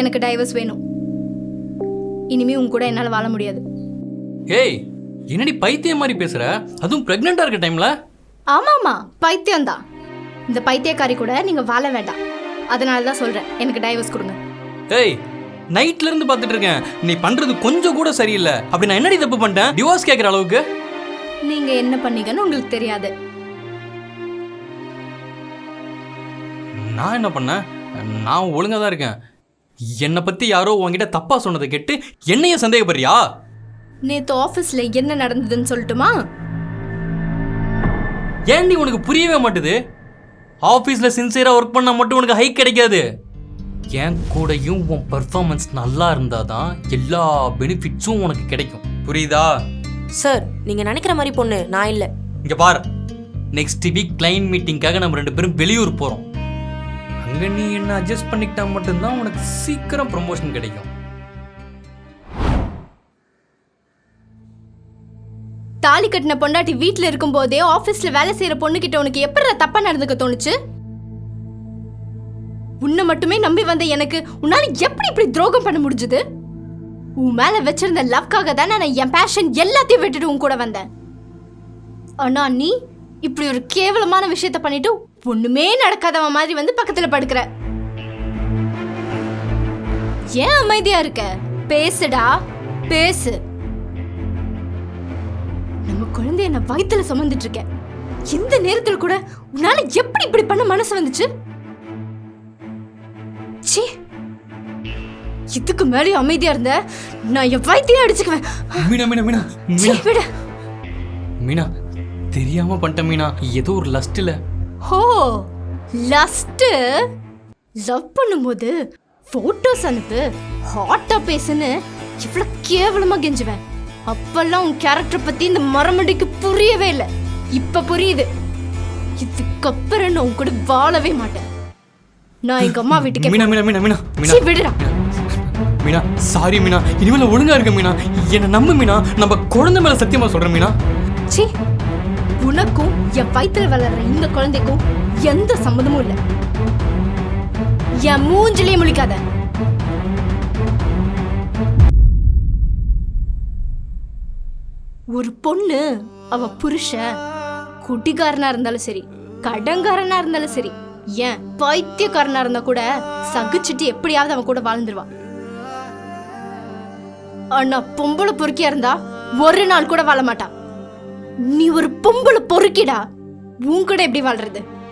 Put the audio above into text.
எனக்கு டைவர்ஸ் வேணும். இனிமே உன் கூட என்னால வாழ முடியாது. ஏய், என்னடி பைத்தியம் மாதிரி பேசுற? அதுவும் பிரெக்னெண்டா இருக்க டைம்ல? ஆமாமா, பைத்தியம் தான். இந்த பைத்தியக்காரி கூட நீங்க வாழ வேண்டாம். அதனால தான் சொல்றேன், எனக்கு டைவர்ஸ் கொடுங்க. ஏய், நைட்ல இருந்து பார்த்துட்டு இருக்கேன். நீ பண்றது கொஞ்சம் கூட சரியில்லை. அப்படி நான் என்னடி தப்பு பண்ணிட்டேன் டிவோர்ஸ் கேட்குற அளவுக்கு? நீங்க என்ன பண்ணீங்கன்னு உங்களுக்கு தெரியாது. நான் என்ன பண்ணேன்? நான் ஒழுங்கா தான் இருக்கேன். என்னை பத்தி யாரோ உன்கிட்ட தப்பா சொன்னதை கேட்டு என்னைய சந்தேகப்படுறியா? நேத்து ஆபீஸ்ல என்ன நடந்ததுன்னு சொல்லட்டுமா? ஏன்டி உனக்கு புரியவே மாட்டுது? ஆஃபீஸ்ல சின்சியரா ஒர்க் பண்ணா மட்டும் உனக்கு ஹைக் கிடைக்காது. என் கூடயும் உன் பெர்ஃபார்மன்ஸ் நல்லா இருந்தாதான் எல்லா பெனிஃபிட்ஸும் உனக்கு கிடைக்கும். புரியுதா? சார், நீங்க நினைக்கிற மாதிரி பொண்ணு நான் இல்ல. இங்க பார், நெக்ஸ்ட் வீக் கிளைண்ட் மீட்டிங்காக நம்ம 2 பேரும் வெளியூர் போறோம். அங்க நீ என்ன அட்ஜஸ்ட் பண்ணிக்கிட்டா மட்டும்தான் உனக்கு சீக்கிரம் ப்ரமோஷன் கிடைக்கும். தாலி கட்டின பொண்டாட்டி வீட்டுல இருக்கும் போதே ஆபீஸ்ல வேலை செய்யற பொண்ணு கிட்ட உனக்கு எப்படி தப்பா நடந்துக்க தோணுச்சு? உன்னை மட்டுமே நம்பி வந்த எனக்கு உன்னால எப்படி இப்படி துரோகம் பண்ண முடிஞ்சது? உன் மேல வச்சிருந்த லவ்க்காக தானே நான் என் பேஷன் எல்லாத்தையும் விட்டுட்டு உன் கூட வந்தேன். ஆனா நீ இப்படி ஒரு கேவலமான விஷயத்த பண்ணிட்டு ஒண்ணுமே நடக்காதவ மாதிரி வந்து பக்கத்துல படுக்கிற. ஏன் அமைதியா இருக்க? பேசுடா, பேசு. நம்ம குழந்தைய நான் வயித்துல சுமந்துட்டு இருக்கேன். எந்த நேரத்துல கூட உன்னால எப்படி இப்படி பண்ண மனசு வந்துச்சு? சீ, இதுக்கு மேலே அமைதியா இருந்த நான் என் வயித்தையே அடிச்சுக்குவேன். மீனா மீனா மீனா சீ, விடு. மீனா, தெரியாம பண்ணிட்டேன் மீனா. ஏதோ ஒரு லஸ்ட்ல. ஹோ, லஸ்ட். லவ் பண்ணும்போது போட்டோஸ் அனுப்பு, ஹாட்டா பேசுன்னு இவ்வளவு கேவலமா கெஞ்சுவேன். அப்பெல்லாம் உன் கேரக்டர் பத்தி இந்த மரமண்டிக்கு புரியவே இல்லை. இப்ப புரியுது. இதுக்கப்புறம் நான் உன் கூட வாழவே மாட்டேன். நான் எங்க அம்மா வீட்டுக்கு. மீனா மீனா மீனா மீனா சீ, விடுடா. மீனா, சாரி மீனா. இனிமேல் ஒழுங்கா இருக்க மீனா. என்ன நம்பு மீனா. நம்ம குழந்தை மேல சத்தியமா சொல்றேன் மீனா. சீ, உனக்கும் என் வயித்துல வளர்ற இந்த குழந்தைக்கும் எந்த சம்மதமும் இல்லை. என் மூஞ்சிலே முழிக்காத. ஒரு பொண்ணு அவ புருஷன் குடிகாரனா இருந்தாலும் சரி, கடன்காரனா இருந்தாலும் சரி, ஏன் பைத்தியக்காரனா இருந்தா கூட சகிச்சுட்டு எப்படியாவது அவன் கூட வாழ்ந்துருவா. ஆனா பொம்பளை பொறுக்கியா இருந்தா ஒரு நாள் கூட வாழ மாட்டா. நீ ஒரு பொம்பளை பொறுக்கிடா. உன் கூட எப்படி வாழ்றது?